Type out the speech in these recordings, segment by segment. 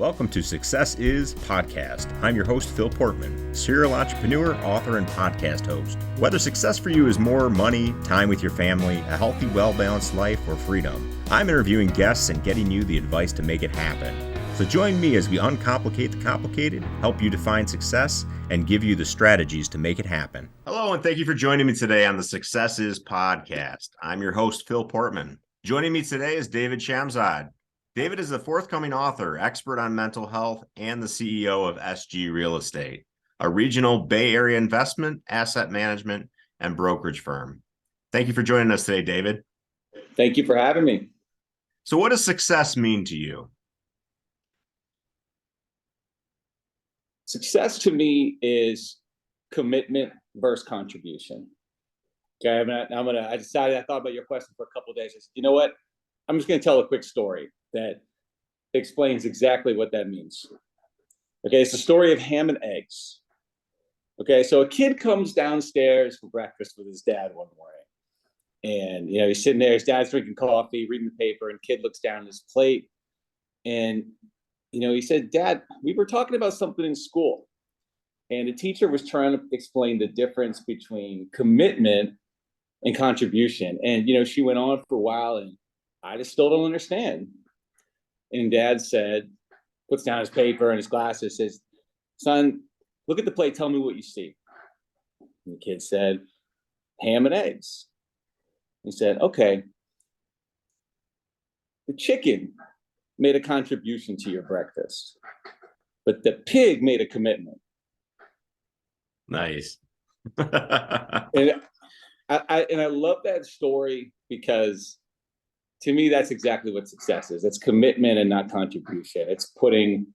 Welcome to Success Is Podcast. I'm your host, Phil Portman, serial entrepreneur, author, and podcast host. Whether success for you is more money, time with your family, a healthy, well-balanced life, or freedom, I'm interviewing guests and getting you the advice to make it happen. So join me as we uncomplicate the complicated, help you define success, and give you the strategies to make it happen. Hello, and thank you for joining me today on the Success Is Podcast. I'm your host, Phil Portman. Joining me today is David Shamzad. David is a forthcoming author, expert on mental health, and the CEO of SG Real Estate, a regional Bay Area investment, asset management, and brokerage firm. Thank you for joining us today, David. Thank you for having me. So what does success mean to you? Success to me is commitment versus contribution. Okay, I decided, I thought about your question for a couple of days. I said, you know what? I'm just going to tell a quick story that explains exactly what that means. Okay, it's the story of ham and eggs. Okay, so a kid comes downstairs for breakfast with his dad one morning. And, he's sitting there, his dad's drinking coffee, reading the paper, and kid looks down at his plate. And, he said, Dad, we were talking about something in school. And the teacher was trying to explain the difference between commitment and contribution. And, she went on for a while, and I just still don't understand. And Dad said, puts down his paper and his glasses, says, son, look at the plate, tell me what you see. And the kid said, ham and eggs. He said, okay, the chicken made a contribution to your breakfast, but the pig made a commitment. Nice. And I love that story because to me, that's exactly what success is. It's commitment and not contribution. It's putting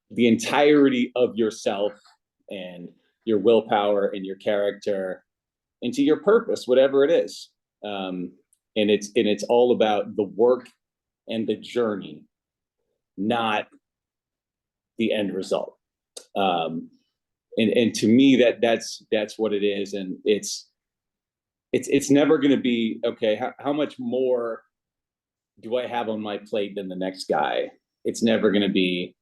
the entirety of yourself and your willpower and your character into your purpose, whatever it is. And it's all about the work and the journey, not the end result. And to me, that's what it is. And it's never going to be, okay, how much more do I have on my plate than the next guy? It's never going to be,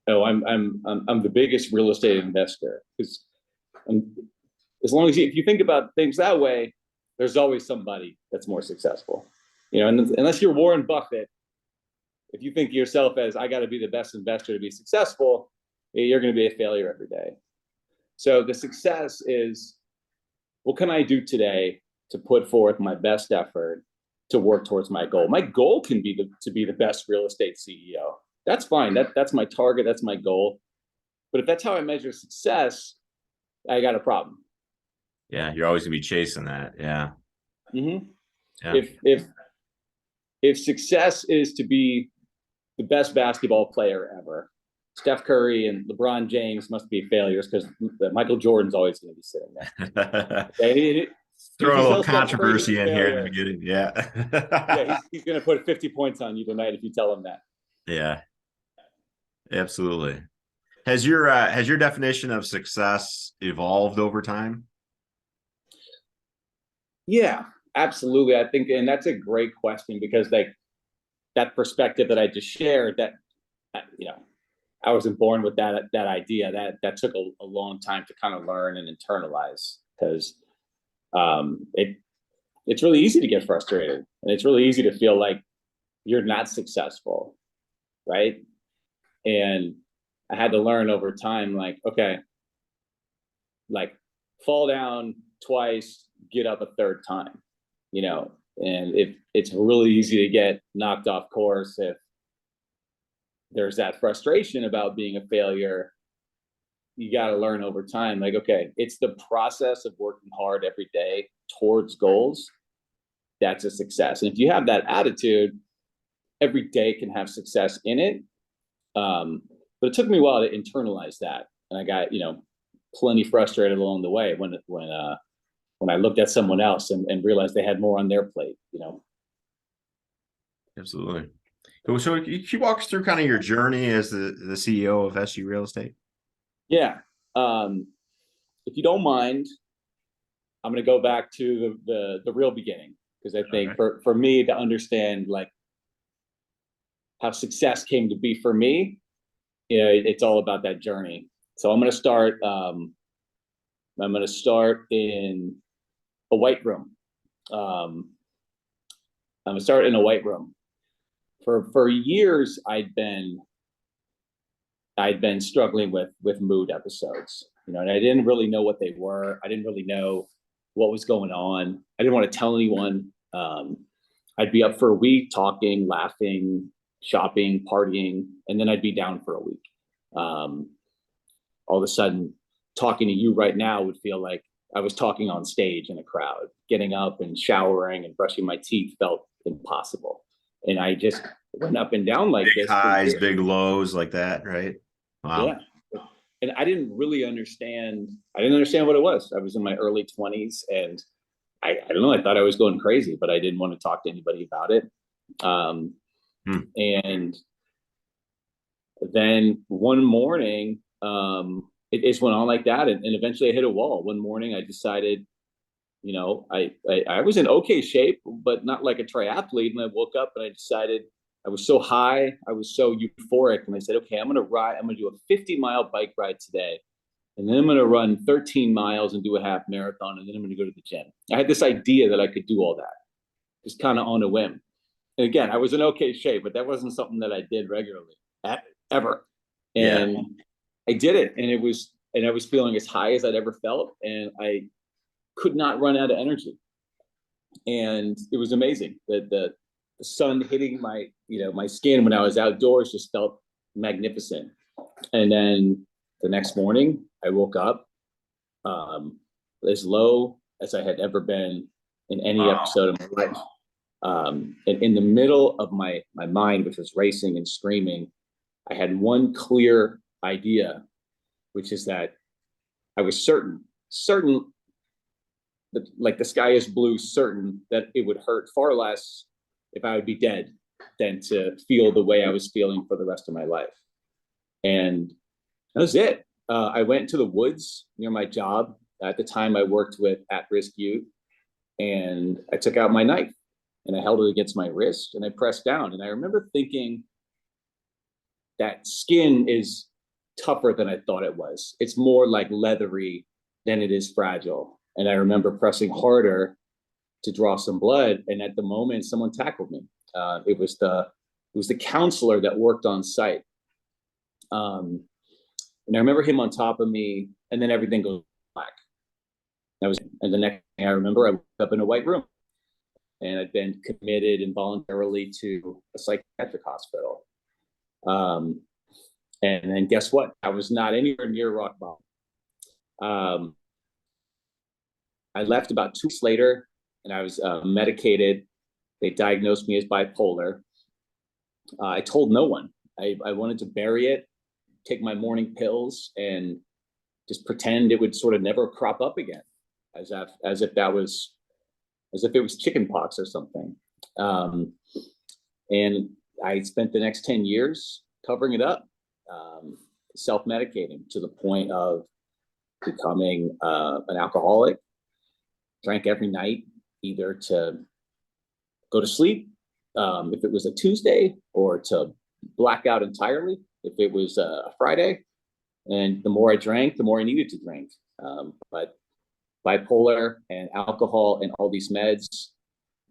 oh, I'm the biggest real estate investor. Because as long as if you think about things that way, there's always somebody that's more successful. And unless you're Warren Buffett, if you think of yourself as I got to be the best investor to be successful, you're going to be a failure every day. So the success is, what can I do today to put forth my best effort to work towards my goal? My goal can be to be the best real estate CEO. That's fine. That's my target. That's my goal. But if that's how I measure success, I got a problem. Yeah, you're always gonna be chasing that. Yeah. Mm-hmm. Yeah. If success is to be the best basketball player ever, Steph Curry and LeBron James must be failures because Michael Jordan's always going to be sitting there. Throw a little controversy in here in the beginning. Yeah. Yeah, he's going to put 50 points on you tonight if you tell him that. Yeah, absolutely. Has your definition of success evolved over time? Yeah, absolutely. I think, and that's a great question because that perspective that I just shared, that I wasn't born with that idea. That took a long time to kind of learn and internalize because it's really easy to get frustrated and it's really easy to feel like you're not successful, right? And I had to learn over time, like, okay, like fall down twice, get up a third time, and it's really easy to get knocked off course if there's that frustration about being a failure. You got to learn over time, like, okay, it's the process of working hard every day towards goals. That's a success. And if you have that attitude, every day can have success in it. But it took me a while to internalize that. And I got, plenty frustrated along the way when I looked at someone else and realized they had more on their plate, Absolutely. So can you walk us through kind of your journey as the CEO of SG Real Estate? Yeah. If you don't mind, I'm going to go back to the real beginning, because I think for me to understand like how success came to be for me, it's all about that journey. So I'm going to start. I'm going to start in a white room. I'm going to start in a white room. For years, I'd been struggling with mood episodes, and I didn't really know what they were. I didn't really know what was going on. I didn't want to tell anyone. I'd be up for a week talking, laughing, shopping, partying, and then I'd be down for a week. All of a sudden, talking to you right now would feel like I was talking on stage in a crowd. Getting up and showering and brushing my teeth felt impossible. And I just went up and down like big this. Highs, big lows like that, right? Wow. Yeah. And I didn't really understand. I didn't understand what it was. I was in my early 20s, and I don't know. I thought I was going crazy, but I didn't want to talk to anybody about it. And then one morning, it just went on like that. And eventually I hit a wall. One morning I decided, I was in okay shape, but not like a triathlete. And I woke up and I decided, I was so high, I was so euphoric. And I said, okay, I'm going to do a 50-mile bike ride today. And then I'm going to run 13 miles and do a half marathon. And then I'm going to go to the gym. I had this idea that I could do all that, just kind of on a whim. And again, I was in okay shape, but that wasn't something that I did regularly, ever. And I did it. And I was feeling as high as I'd ever felt. And I could not run out of energy. And it was amazing that the sun hitting my skin when I was outdoors just felt magnificent. And then the next morning I woke up as low as I had ever been in any episode of my life. And in the middle of my mind, which was racing and screaming, I had one clear idea, which is that I was certain that, like, the sky is blue, certain that it would hurt far less if I would be dead than to feel the way I was feeling for the rest of my life. And that was it. I went to the woods near my job. At the time, I worked with at-risk youth, and I took out my knife and I held it against my wrist and I pressed down. And I remember thinking, that skin is tougher than I thought it was. It's more like leathery than it is fragile. And I remember pressing harder to draw some blood. And at the moment, someone tackled me. It was the counselor that worked on site. And I remember him on top of me, and then everything goes black. And the next thing I remember, I woke up in a white room, and I'd been committed involuntarily to a psychiatric hospital. And then guess what? I was not anywhere near rock bottom. I left about 2 weeks later, and I was medicated. They diagnosed me as bipolar. I told no one. I wanted to bury it, take my morning pills, and just pretend it would sort of never crop up again, as if it was chickenpox or something. And I spent the next 10 years covering it up, self-medicating to the point of becoming an alcoholic. Drank every night, either to go to sleep, if it was a Tuesday, or to black out entirely, if it was a Friday. And the more I drank, the more I needed to drink. But bipolar and alcohol and all these meds,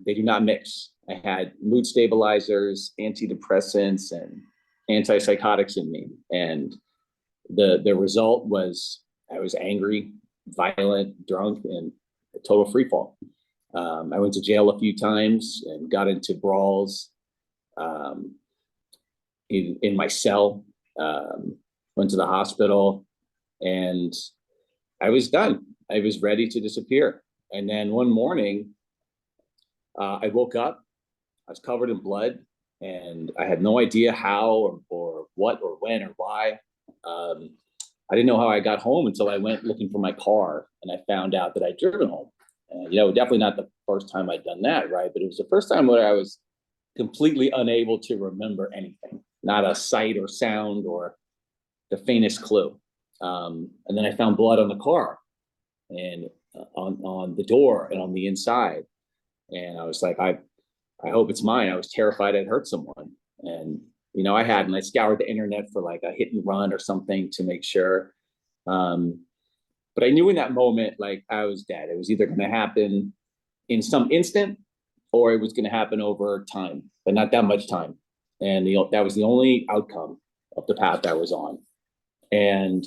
they do not mix. I had mood stabilizers, antidepressants, and antipsychotics in me. And the result was I was angry, violent, drunk, and a total free fall. I went to jail a few times and got into brawls in my cell, went to the hospital, and I was done. I was ready to disappear. And then one morning, I woke up, I was covered in blood, and I had no idea how or what or when or why. I didn't know how I got home until I went looking for my car, and I found out that I'd driven home. And, definitely not the first time I'd done that, right? But it was the first time where I was completely unable to remember anything, not a sight or sound or the faintest clue. And then I found blood on the car and on the door and on the inside. And I was like, I hope it's mine. I was terrified I'd hurt someone. And I had, and I scoured the internet for like a hit and run or something to make sure. But I knew in that moment, like I was dead. It was either going to happen in some instant or it was going to happen over time, but not that much time. And that was the only outcome of the path I was on. And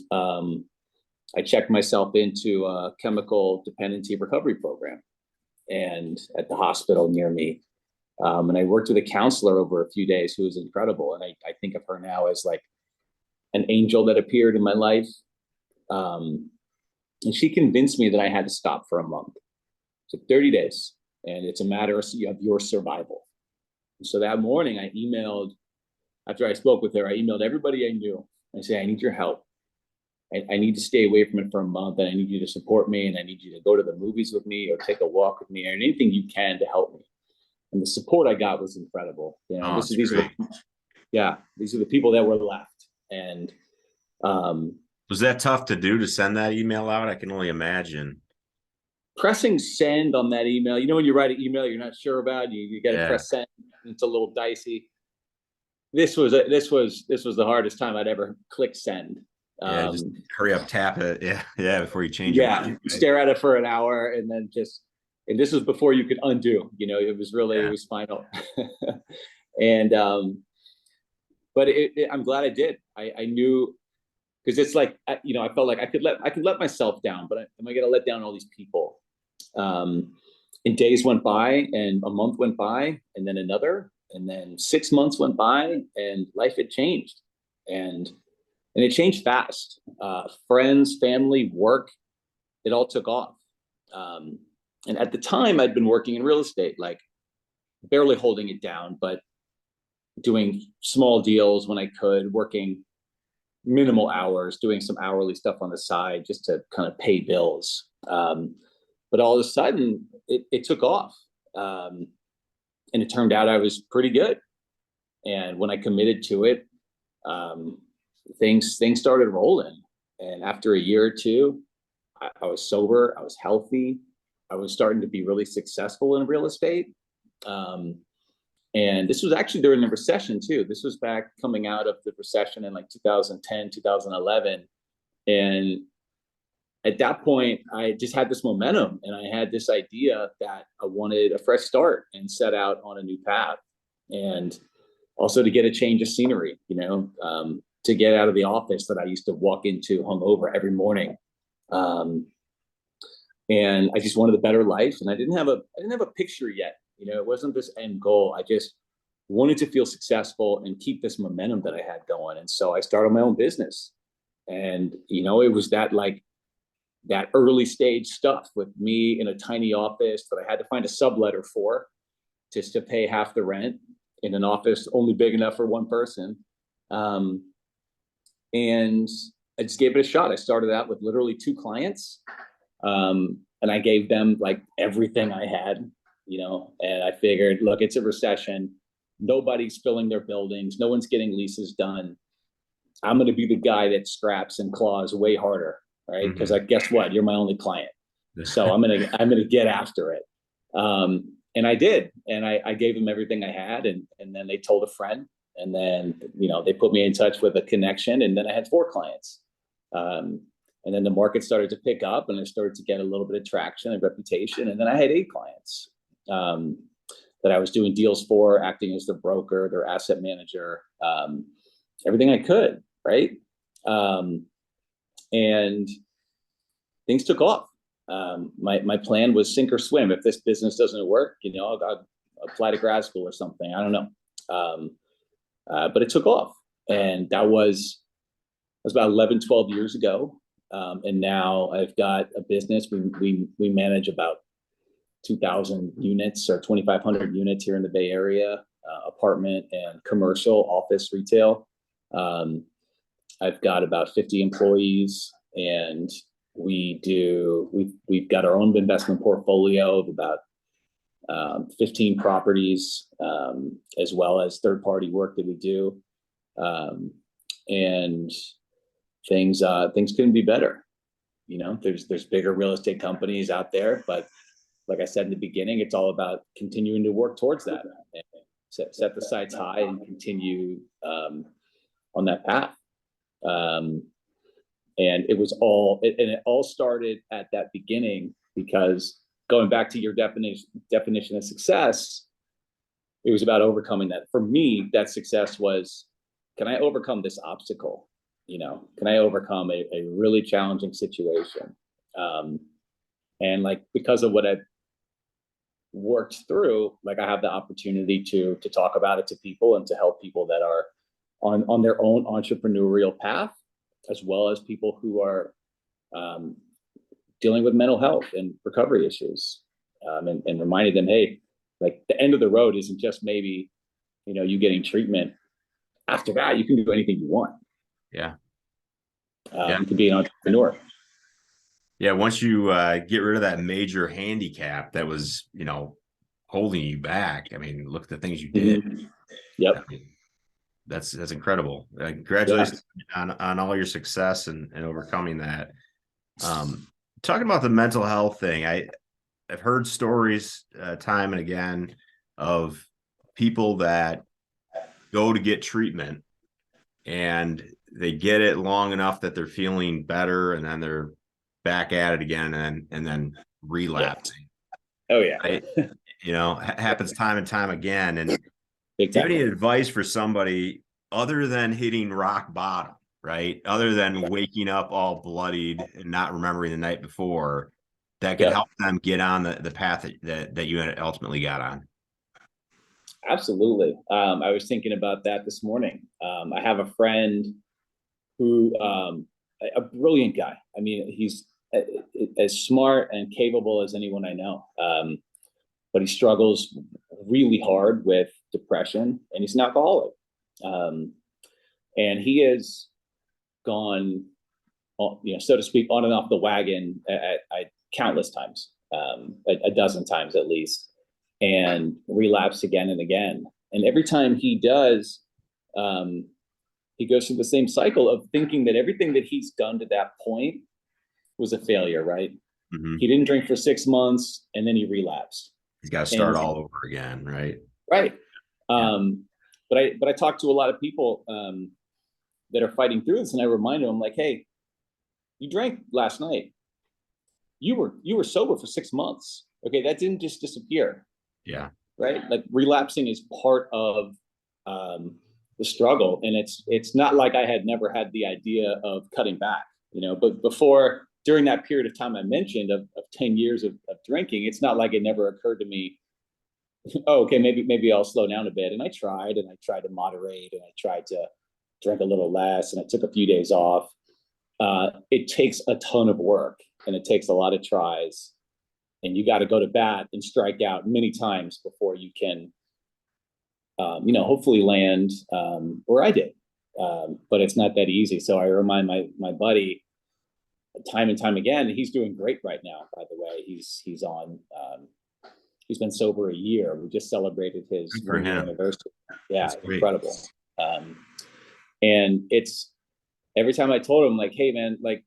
I checked myself into a chemical dependency recovery program and at the hospital near me. And I worked with a counselor over a few days who was incredible. And I think of her now as like an angel that appeared in my life. And she convinced me that I had to stop for a month. So 30 days. And it's a matter of your survival. And so that morning I emailed, after I spoke with her, I emailed everybody I knew. I said, I need your help. I need to stay away from it for a month, and I need you to support me, and I need you to go to the movies with me or take a walk with me or anything you can to help me. And the support I got was incredible. These are the people that were left. And was that tough to do, to send that email out? I can only imagine. Pressing send on that email, when you write an email you're not sure about, you got to press send. It's a little dicey. This was the hardest time I'd ever click send. Just hurry up, tap it. Before you change it. Yeah, stare at it for an hour and then and this was before you could undo. It was really it was final. And but I'm glad I did. I knew, because it's like I felt like I could let myself down, but am I going to let down all these people? And days went by, and a month went by, and then another, and then 6 months went by, and life had changed, and it changed fast. Friends, family, work, it all took off. And at the time, I'd been working in real estate, like barely holding it down, but doing small deals when I could, working minimal hours, doing some hourly stuff on the side just to kind of pay bills. But all of a sudden, it took off. And it turned out I was pretty good. And when I committed to it, things started rolling. And after a year or two, I was sober, I was healthy, I was starting to be really successful in real estate. And this was actually during the recession too. This was back coming out of the recession in like 2010, 2011. And at that point, I just had this momentum, and I had this idea that I wanted a fresh start and set out on a new path. And also to get a change of scenery, to get out of the office that I used to walk into hungover every morning. And I just wanted a better life, and I didn't have a picture yet. It wasn't this end goal. I just wanted to feel successful and keep this momentum that I had going. And so I started my own business. And, it was that early stage stuff with me in a tiny office that I had to find a subletter for just to pay half the rent in an office only big enough for one person. And I just gave it a shot. I started out with literally 2 clients. And I gave them like everything I had, and I figured, look, it's a recession. Nobody's filling their buildings. No one's getting leases done. I'm going to be the guy that scraps and claws way harder, right? Because guess what? You're my only client. So I'm gonna get after it. And I did. And I gave them everything I had. And then they told a friend. And then, they put me in touch with a connection. And then I had 4 clients. And then the market started to pick up, and I started to get a little bit of traction and reputation. And then I had 8 clients that I was doing deals for, acting as their broker, their asset manager, everything I could, right? And things took off. My plan was sink or swim. If this business doesn't work, I'll apply to grad school or something. I don't know. But it took off. And that was about 11, 12 years ago. And now I've got a business. We manage about 2,000 units or 2,500 units here in the Bay Area, apartment and commercial, office, retail. I've got about 50 employees, and we've got our own investment portfolio of about 15 properties, as well as third-party work that we do. And things couldn't be better. There's bigger real estate companies out there, but like I said in the beginning, it's all about continuing to work towards that. And set the sights high and continue on that path. And it all started at that beginning, because going back to your definition of success, it was about overcoming that. For me, that success was, can I overcome this obstacle? Can I overcome a really challenging situation? And like, because of what I've worked through, like I have the opportunity to talk about it to people and to help people that are on their own entrepreneurial path, as well as people who are dealing with mental health and recovery issues, and reminding them, hey, like the end of the road isn't just maybe, you getting treatment. After that, you can do anything you want. Yeah. You can be an entrepreneur. Yeah. Once you get rid of that major handicap that was, holding you back. I mean, look at the things you did. Mm-hmm. Yep. I mean, that's incredible. Congratulations on all your success and overcoming that. Talking about the mental health thing, I've heard stories time and again of people that go to get treatment and they get it long enough that they're feeling better, and then they're back at it again, and then relapsing. Oh yeah. Right? Happens time and time again. And Big do you time. have any advice for somebody other than hitting rock bottom, right? Other than waking up all bloodied and not remembering the night before, that can help them get on the path that you ultimately got on? Absolutely. I was thinking about that this morning. I have a friend who, a brilliant guy. I mean, he's as smart and capable as anyone I know. But he struggles really hard with depression, and he's an alcoholic. And he has gone, so to speak, on and off the wagon at countless times, a dozen times at least, and relapse again and again. And every time he does, he goes through the same cycle of thinking that everything that he's done to that point was a failure, right? Mm-hmm. He didn't drink for 6 months, and then he relapsed. He's got to start all over again, right? Right. But I talk to a lot of people that are fighting through this, and I remind them, like, hey, you drank last night. You were sober for 6 months. Okay, that didn't just disappear. Yeah. Right. Like, relapsing is part of the struggle, and it's not like I had never had the idea of cutting back, but during that period of time I mentioned of 10 years of drinking, it's not like it never occurred to me, oh, okay, maybe I'll slow down a bit. And I tried to moderate, and I tried to drink a little less, and I took a few days off. It takes a ton of work, and it takes a lot of tries, and you got to go to bat and strike out many times before you can, hopefully land where I did. But it's not that easy. So I remind my buddy time and time again, he's doing great right now, by the way. He's been sober a year. We just celebrated his 1-year anniversary. Yeah, incredible. And it's every time I told him, like, hey man, like,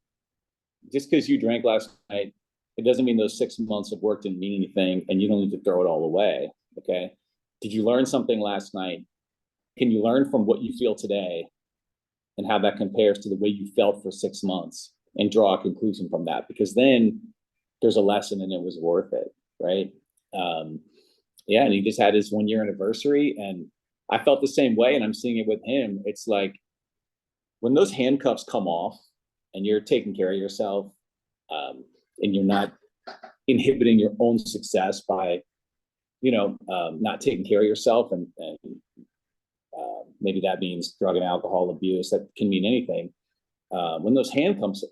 just because you drank last night, it doesn't mean those 6 months of work didn't mean anything, and you don't need to throw it all away. Okay. Did you learn something last night? Can you learn from what you feel today and how that compares to the way you felt for 6 months, and draw a conclusion from that? Because then there's a lesson, and it was worth it. Right. And he just had his 1-year anniversary, and I felt the same way, and I'm seeing it with him. It's like, when those handcuffs come off and you're taking care of yourself, and you're not inhibiting your own success by, not taking care of yourself, and maybe that means drug and alcohol abuse. That can mean anything. When those handcuffs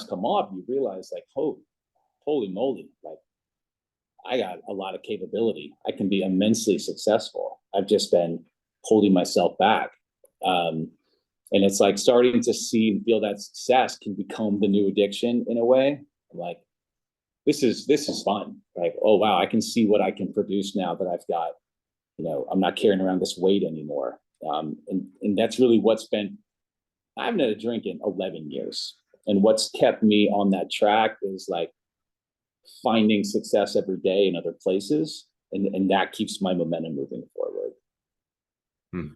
come off, you realize, like, holy moly, like, I got a lot of capability. I can be immensely successful. I've just been holding myself back. And it's like starting to see and feel that success can become the new addiction in a way. I'm like, this is fun. Like, oh wow, I can see what I can produce now that I've got, I'm not carrying around this weight anymore. And that's really I haven't had a drink in 11 years. And what's kept me on that track is like finding success every day in other places. And that keeps my momentum moving forward. Hmm.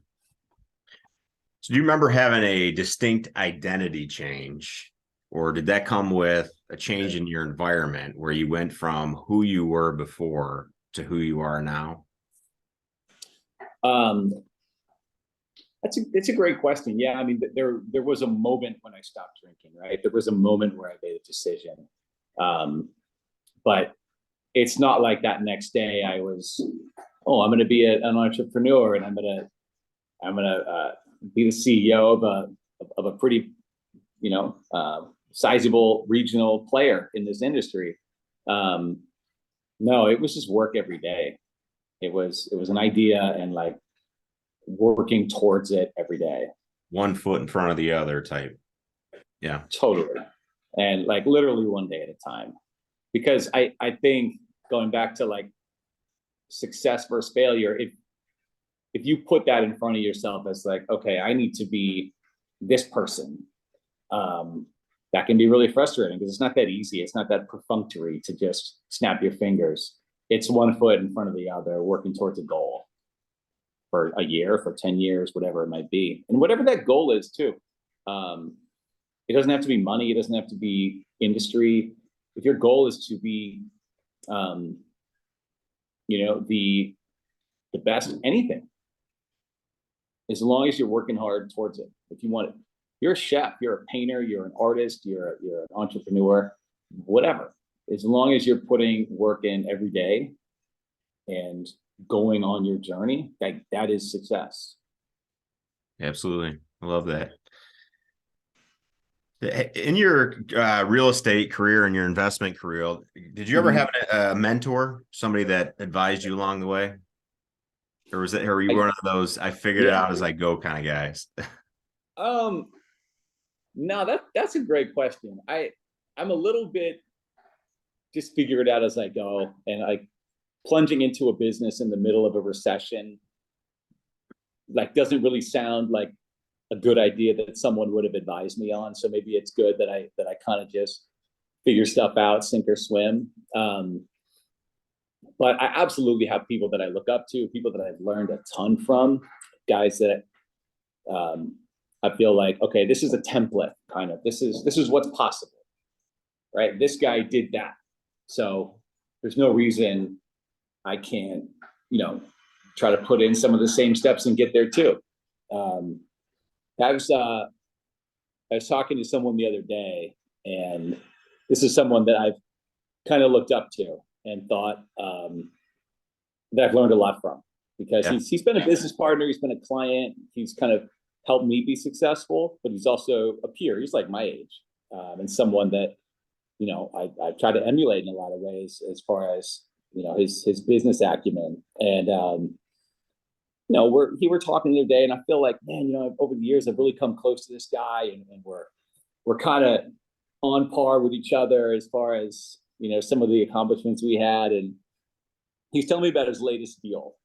So do you remember having a distinct identity change, or did that come with a change in your environment where you went from who you were before to who you are now? Um, it's a great question. Yeah, I mean, there was a moment when I stopped drinking, right? There was a moment where I made a decision, but it's not like that next day I was, oh, I'm going to be an entrepreneur and I'm gonna be the CEO of a pretty, sizable regional player in this industry. No, it was just work every day. It was an idea and like working towards it every day. One foot in front of the other type. Yeah. Totally. And like literally one day at a time. Because I think going back to like success versus failure, if you put that in front of yourself as like, okay, I need to be this person, that can be really frustrating because it's not that easy. It's not that perfunctory to just snap your fingers. It's one foot in front of the other, working towards a goal for a year, for 10 years, whatever it might be. And whatever that goal is too. It doesn't have to be money. It doesn't have to be industry. If your goal is to be, the best anything, as long as you're working hard towards it. If you want it, you're a chef, you're a painter, you're an artist, you're an entrepreneur, whatever. As long as you're putting work in every day and going on your journey, that is success. Absolutely. I love that. In your real estate career and your investment career, did you ever have a mentor, somebody that advised you along the way? Or were you one of those, I figured it out as I go kind of guys? No, that's a great question. I'm a little bit just figure it out as I go, and like plunging into a business in the middle of a recession, like doesn't really sound like a good idea that someone would have advised me on. So maybe it's good that I kind of just figure stuff out, sink or swim. But I absolutely have people that I look up to, people that I've learned a ton from, guys that I feel like, okay, this is a template kind of, this is what's possible, right? This guy did that. So there's no reason I can't, try to put in some of the same steps and get there too. I was talking to someone the other day, and this is someone that I've kind of looked up to and thought that I've learned a lot from, because he's been a business partner, he's been a client, he's kind of helped me be successful, but he's also a peer. He's like my age, and someone that I try to emulate in a lot of ways as far as his business acumen. And we're talking the other day, and I feel like, man, over the years I've really come close to this guy, and we're kind of on par with each other as far as some of the accomplishments we had. And he's telling me about his latest deal,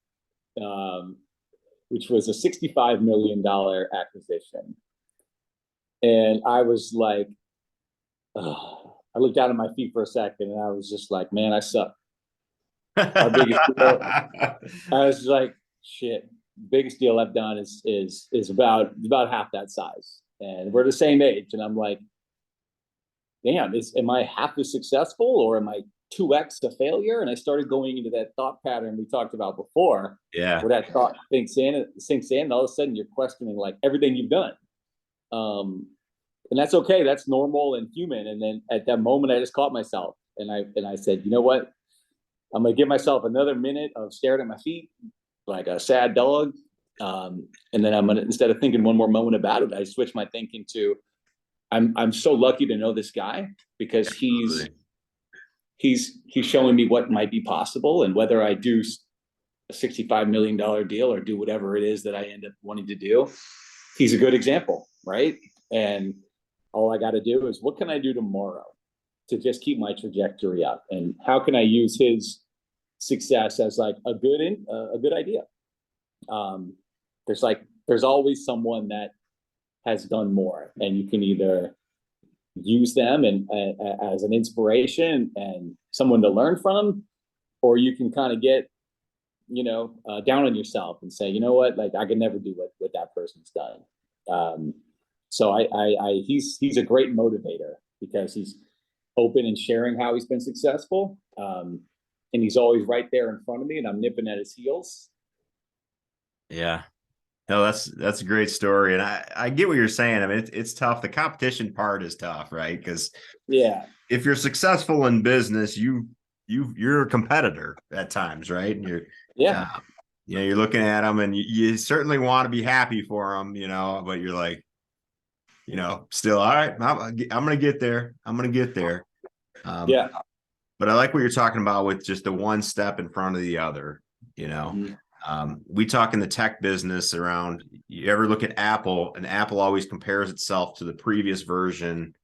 which was a $65 million acquisition. And I was like, I looked down at my feet for a second, and I was just like, man, I suck. Our biggest deal, I was like, shit, biggest deal I've done is about half that size, and we're the same age. And I'm like, damn, am I half as successful, or am I 2x a failure? And I started going into that thought pattern we talked about before, where that thought sinks in, and all of a sudden you're questioning like everything you've done. And that's okay. That's normal and human. And then at that moment, I just caught myself, and I said, you know what? I'm gonna give myself another minute of staring at my feet like a sad dog, and then I'm gonna, instead of thinking one more moment about it, I switch my thinking to, I'm so lucky to know this guy, because he's showing me what might be possible, and whether I do a $65 million deal or do whatever it is that I end up wanting to do, he's a good example, right? And all I got to do is, what can I do tomorrow to just keep my trajectory up, and how can I use his success as like a good idea? There's always someone that has done more, and you can either use them and as an inspiration and someone to learn from, or you can kind of get down on yourself and say, you know what, like I could never do what that person's done. So he's a great motivator because he's open and sharing how he's been successful. And he's always right there in front of me and I'm nipping at his heels. Yeah. No, that's a great story. And I get what you're saying. I mean, it's tough. The competition part is tough, right? Because if you're successful in business, you're a competitor at times, right? And you're looking at them and you certainly want to be happy for them, but you're like, still, all right, I'm going to get there. I'm going to get there. But I like what you're talking about with just the one step in front of the other, we talk in the tech business around, you ever look at Apple, and Apple always compares itself to the previous version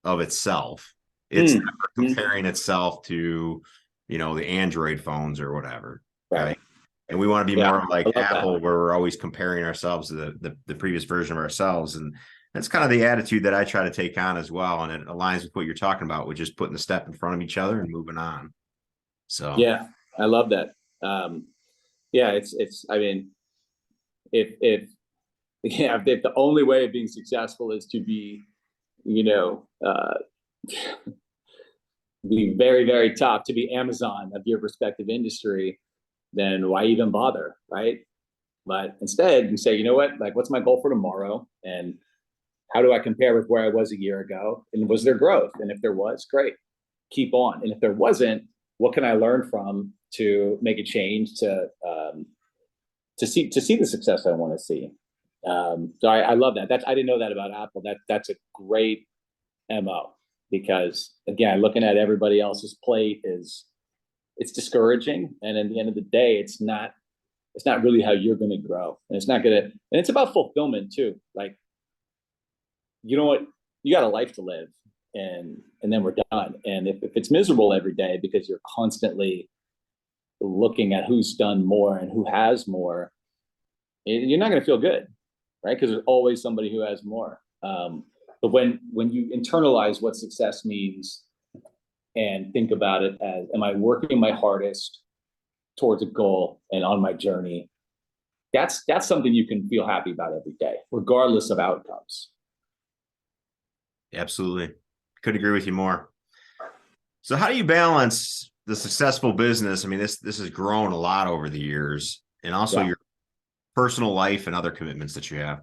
of itself. It's never comparing itself to, the Android phones or whatever. Right. And we want to be more like Apple, where we're always comparing ourselves to the previous version of ourselves. And that's kind of the attitude that I try to take on as well. And it aligns with what you're talking about, with just putting the step in front of each other and moving on. So, yeah, I love that. I mean, if the only way of being successful is to be, be very, very top, to be Amazon of your respective industry, then why even bother, right? But instead you say, you know what, like what's my goal for tomorrow? And how do I compare with where I was a year ago? And was there growth? And if there was, great, keep on. And if there wasn't, what can I learn from to make a change to see the success I want to see? So I love that. I didn't know that about Apple. That's a great MO, because again, looking at everybody else's plate it's discouraging. And at the end of the day, it's not really how you're going to grow. And it's about fulfillment too. Like, you know what, you got a life to live, and then we're done. And if it's miserable every day because you're constantly looking at who's done more and who has more, you're not going to feel good, right? Because there's always somebody who has more. But when you internalize what success means and think about it as, am I working my hardest towards a goal and on my journey? That's something you can feel happy about every day, regardless of outcomes. Absolutely. Couldn't agree with you more. So how do you balance the successful business? I mean, this has grown a lot over the years, and also your personal life and other commitments that you have.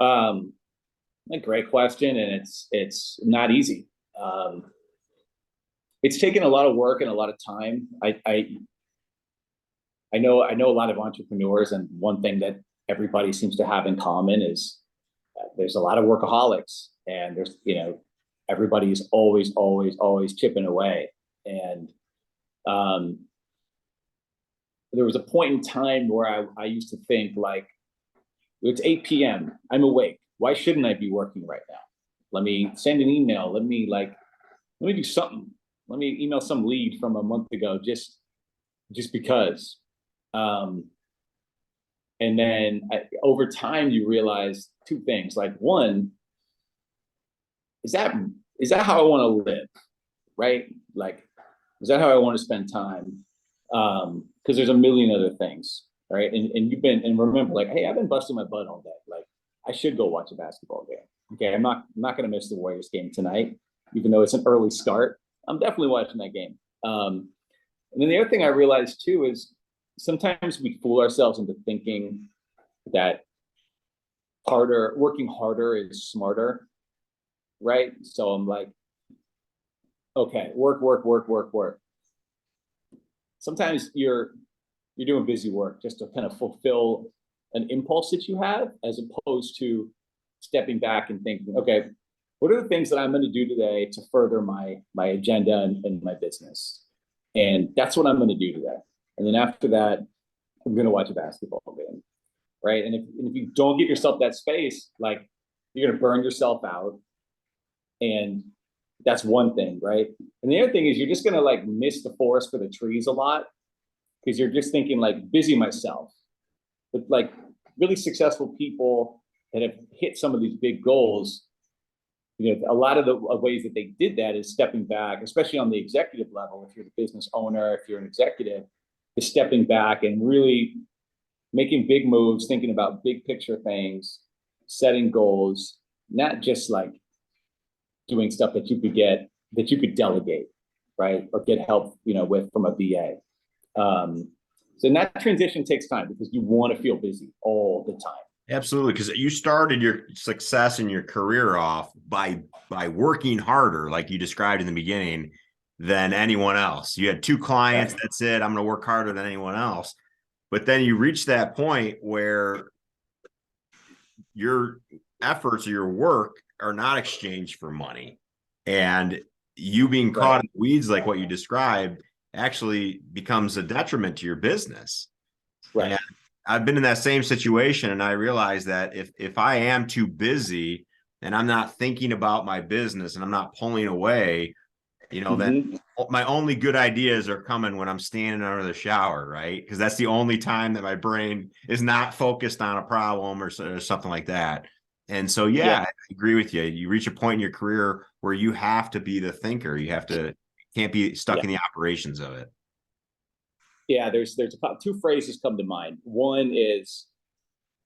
A great question. And it's not easy. It's taken a lot of work and a lot of time. I know a lot of entrepreneurs, and one thing that everybody seems to have in common is there's a lot of workaholics, and there's, everybody's always chipping away. And there was a point in time where I used to think, like, it's 8 p.m. I'm awake. Why shouldn't I be working right now? Let me send an email. Let me do something. Let me email some lead from a month ago, just because. And then over time, you realize two things. Like, one, is that how I want to live, right? Like, is that how I want to spend time? Because there's a million other things, right? And remember, like, hey, I've been busting my butt all day. Like, I should go watch a basketball game. Okay, I'm not going to miss the Warriors game tonight, even though it's an early start. I'm definitely watching that game. And then the other thing I realized too is sometimes we fool ourselves into thinking that working harder is smarter, right? So I'm like, okay, work. Sometimes you're doing busy work just to kind of fulfill an impulse that you have, as opposed to stepping back and thinking, okay, what are the things that I'm going to do today to further my agenda and my business? And that's what I'm going to do today. And then after that, I'm going to watch a basketball game, right? And if you don't give yourself that space, like, you're going to burn yourself out. And that's one thing, right? And the other thing is you're just going to, like, miss the forest for the trees a lot, because you're just thinking, like, busy myself. But, like, really successful people that have hit some of these big goals, a lot of the ways that they did that is stepping back, especially on the executive level. If you're the business owner, if you're an executive, is stepping back and really making big moves, thinking about big picture things, setting goals, not just like doing stuff that you could delegate, right? Or get help, with from a VA. So that transition takes time because you want to feel busy all the time. Absolutely, because you started your success in your career off by working harder, like you described in the beginning, than anyone else. You had 2 clients, right. That's it. I'm going to work harder than anyone else. But then you reach that point where your efforts or your work are not exchanged for money. And you being caught in the weeds, like what you described, actually becomes a detriment to your business. Right. And I've been in that same situation, and I realized that if I am too busy and I'm not thinking about my business and I'm not pulling away, then my only good ideas are coming when I'm standing under the shower, right? Because that's the only time that my brain is not focused on a problem or something like that. And so, I agree with you. You reach a point in your career where you have to be the thinker. Can't be stuck in the operations of it. Yeah, there's about 2 phrases come to mind. One is,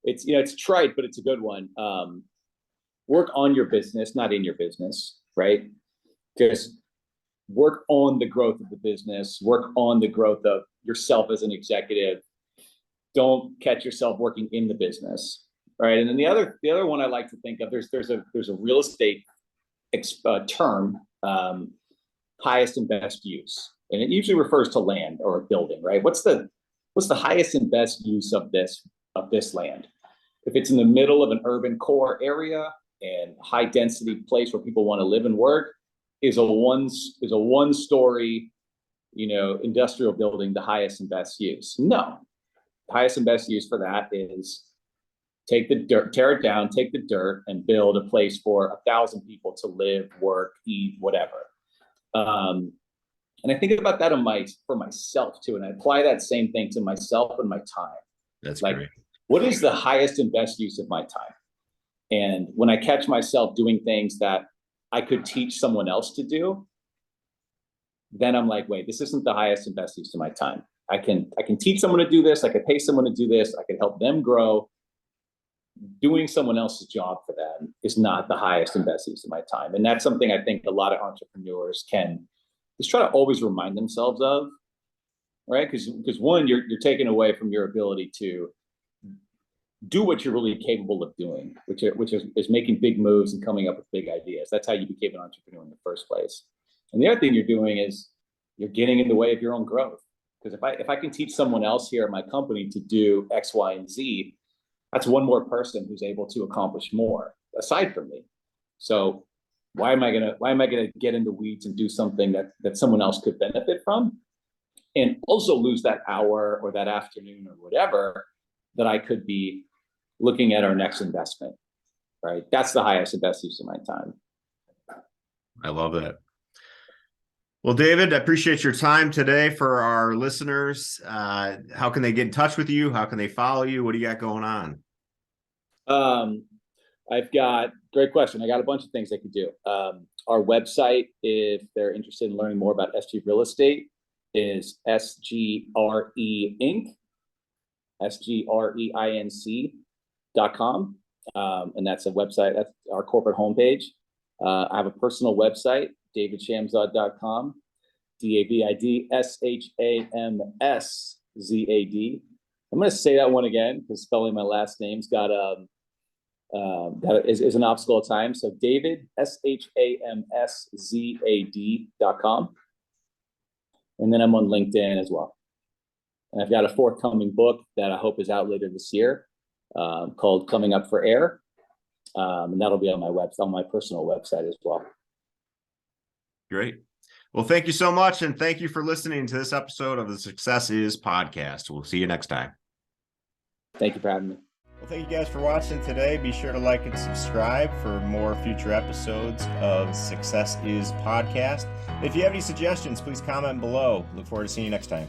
it's trite, but it's a good one. Work on your business, not in your business, right? Just work on the growth of the business, work on the growth of yourself as an executive. Don't catch yourself working in the business, right? And then the other one I like to think of, there's a real estate term, highest and best use. And it usually refers to land or a building, right? What's the highest and best use of this land? If it's in the middle of an urban core area and high density place where people want to live and work, is a one story, industrial building the highest and best use? No. The highest and best use for that is take the dirt, tear it down, take the dirt, and build a place for 1,000 people to live, work, eat, whatever. And I think about that for myself too. And I apply that same thing to myself and my time. That's great. What is the highest and best use of my time? And when I catch myself doing things that I could teach someone else to do, then I'm like, wait, this isn't the highest and best use of my time. I can teach someone to do this. I could pay someone to do this. I can help them grow. Doing someone else's job for them is not the highest and best use of my time. And that's something I think a lot of entrepreneurs can just try to always remind themselves of, right? Because one, you're taken away from your ability to do what you're really capable of doing, which is making big moves and coming up with big ideas. That's how you became an entrepreneur in the first place. And the other thing you're doing is you're getting in the way of your own growth. Because if I can teach someone else here at my company to do X, Y, and Z, that's one more person who's able to accomplish more aside from me. So why am I gonna get in the weeds and do something that someone else could benefit from, and also lose that hour or that afternoon or whatever that I could be looking at our next investment, right? That's the highest and best use of my time. I love that. Well, David, I appreciate your time today. For our listeners, how can they get in touch with you? How can they follow you? What do you got going on? I've got, great question. I got a bunch of things I could do. Our website, if they're interested in learning more about SG Real Estate, is SGRE Inc. SGREINC.com. And that's a website. That's our corporate homepage. I have a personal website, davidshamzad.com, DAVIDSHAMSZAD. I'm going to say that one again because spelling my last name's got is an obstacle at times. So David, SHAMSZAD.com. And then I'm on LinkedIn as well. And I've got a forthcoming book that I hope is out later this year called Coming Up for Air. And that'll be on my website, on my personal website as well. Great. Well, thank you so much. And thank you for listening to this episode of the Success Is podcast. We'll see you next time. Thank you for having me. Well, thank you guys for watching today. Be sure to like and subscribe for more future episodes of Success Is podcast. If you have any suggestions, please comment below. Look forward to seeing you next time.